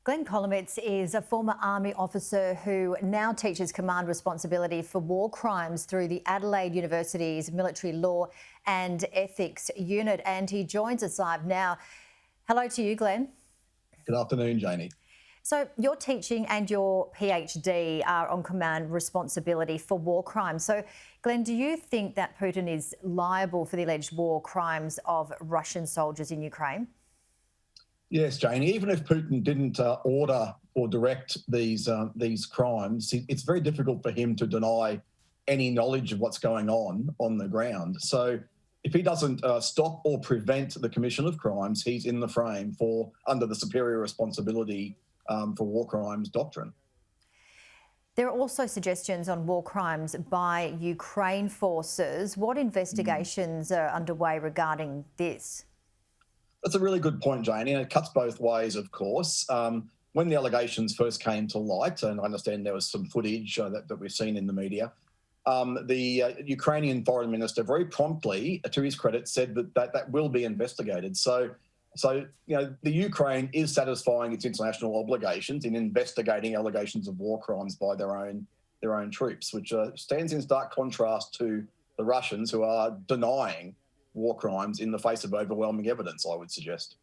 Glenn Kolomeitz is a former Army officer who now teaches command responsibility for war crimes through the Adelaide University's Military Law and Ethics Unit, and he joins us live now. Hello to you, Glenn. Good afternoon, Janie. So your teaching and your PhD are on command responsibility for war crimes. So, Glenn, do you think that Putin is liable for the alleged war crimes of Russian soldiers in Ukraine? Yes, Janie. Even if Putin didn't order or direct these crimes, it's very difficult for him to deny any knowledge of what's going on the ground. So, if he doesn't stop or prevent the commission of crimes, he's in the frame under the superior responsibility for war crimes doctrine. There are also suggestions on war crimes by Ukraine forces. What investigations are underway regarding this? That's a really good point, Janie, and it cuts both ways, of course. When the allegations first came to light, and I understand there was some footage that we've seen in the media, the Ukrainian foreign minister very promptly, to his credit, said that will be investigated. So the Ukraine is satisfying its international obligations in investigating allegations of war crimes by their own troops, which stands in stark contrast to the Russians, who are denying war crimes in the face of overwhelming evidence, I would suggest.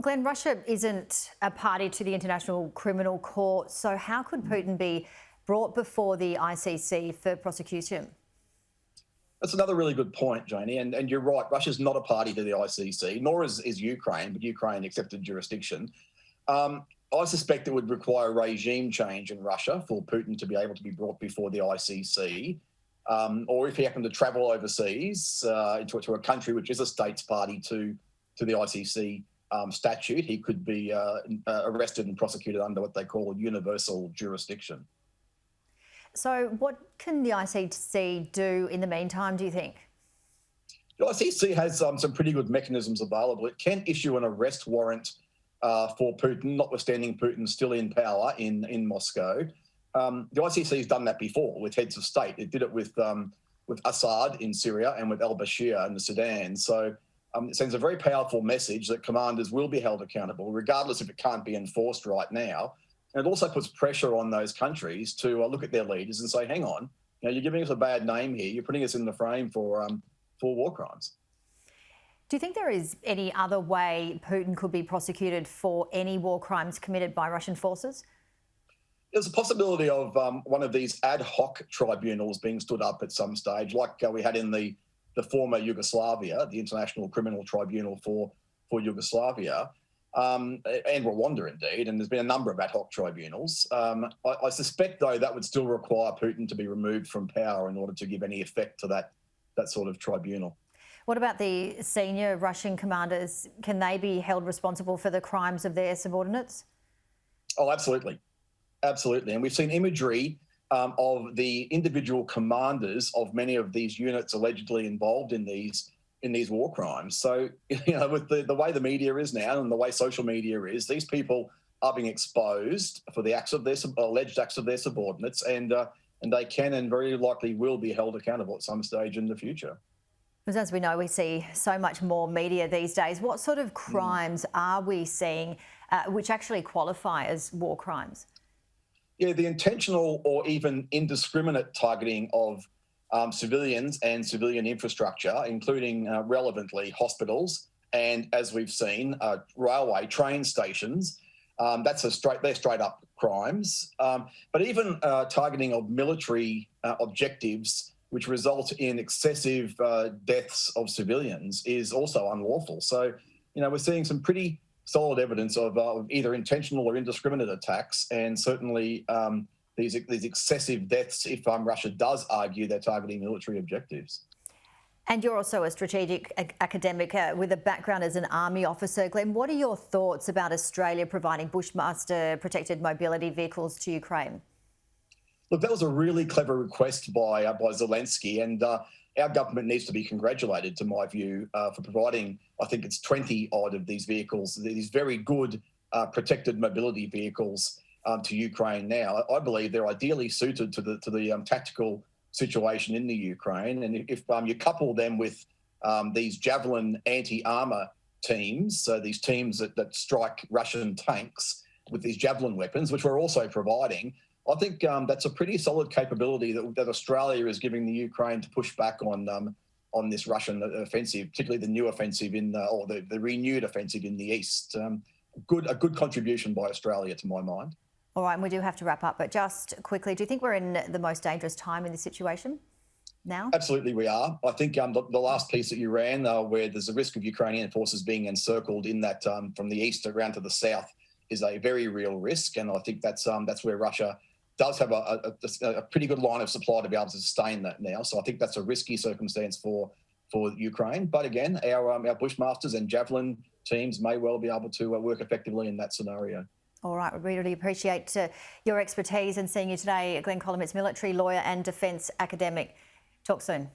Glenn, Russia isn't a party to the International Criminal Court, so how could Putin be brought before the ICC for prosecution? That's another really good point, Janie, and you're right. Russia's not a party to the ICC, nor is Ukraine, but Ukraine accepted jurisdiction. I suspect it would require regime change in Russia for Putin to be able to be brought before the ICC. Or if he happened to travel overseas to a country which is a states party to the ICC statute, he could be arrested and prosecuted under what they call universal jurisdiction. So what can the ICC do in the meantime, do you think? The ICC has some pretty good mechanisms available. It can issue an arrest warrant for Putin, notwithstanding Putin's still in power in Moscow. The ICC has done that before with heads of state. It did it with Assad in Syria and with al-Bashir in the Sudan. So it sends a very powerful message that commanders will be held accountable, regardless if it can't be enforced right now. And it also puts pressure on those countries to look at their leaders and say, hang on, you're giving us a bad name here. You're putting us in the frame for war crimes. Do you think there is any other way Putin could be prosecuted for any war crimes committed by Russian forces? There's a possibility of one of these ad hoc tribunals being stood up at some stage, like we had in the former Yugoslavia, the International Criminal Tribunal for Yugoslavia, and Rwanda indeed, and there's been a number of ad hoc tribunals. I suspect, though, that would still require Putin to be removed from power in order to give any effect to that sort of tribunal. What about the senior Russian commanders? Can they be held responsible for the crimes of their subordinates? Oh, absolutely. Absolutely. And we've seen imagery of the individual commanders of many of these units allegedly involved in these war crimes. So, with the way the media is now and the way social media is, these people are being exposed for the alleged acts of their subordinates, and they can and very likely will be held accountable at some stage in the future. Because as we know, we see so much more media these days. What sort of crimes are we seeing which actually qualify as war crimes? Yeah, the intentional or even indiscriminate targeting of civilians and civilian infrastructure, including relevantly hospitals and, as we've seen, railway train stations. They're straight up crimes. But even targeting of military objectives, which result in excessive deaths of civilians, is also unlawful. So, we're seeing some pretty solid evidence of either intentional or indiscriminate attacks, and certainly these excessive deaths if Russia does argue they're targeting military objectives. And you're also a strategic academic with a background as an Army officer. Glenn, what are your thoughts about Australia providing Bushmaster protected mobility vehicles to Ukraine? Look, that was a really clever request by Zelensky, and our government needs to be congratulated, to my view, for providing, I think it's 20 odd of these vehicles, these very good protected mobility vehicles to Ukraine now. I believe they're ideally suited to the tactical situation in the Ukraine. And if you couple them with these Javelin anti-armour teams, so these teams that strike Russian tanks, with these Javelin weapons, which we're also providing, I think that's a pretty solid capability that Australia is giving the Ukraine to push back on this Russian offensive, particularly the new offensive or the renewed offensive in the east. A good contribution by Australia, to my mind. All right, and we do have to wrap up, but just quickly, do you think we're in the most dangerous time in this situation now? Absolutely, we are. I think the last piece that you ran, where there's a risk of Ukrainian forces being encircled in that from the east around to the south, is a very real risk, and I think that's where Russia does have a pretty good line of supply to be able to sustain that now. So I think that's a risky circumstance for Ukraine. But again, our Bushmasters and Javelin teams may well be able to work effectively in that scenario. All right, we really appreciate your expertise and seeing you today, Glenn Kolomeitz, military lawyer and defence academic. Talk soon.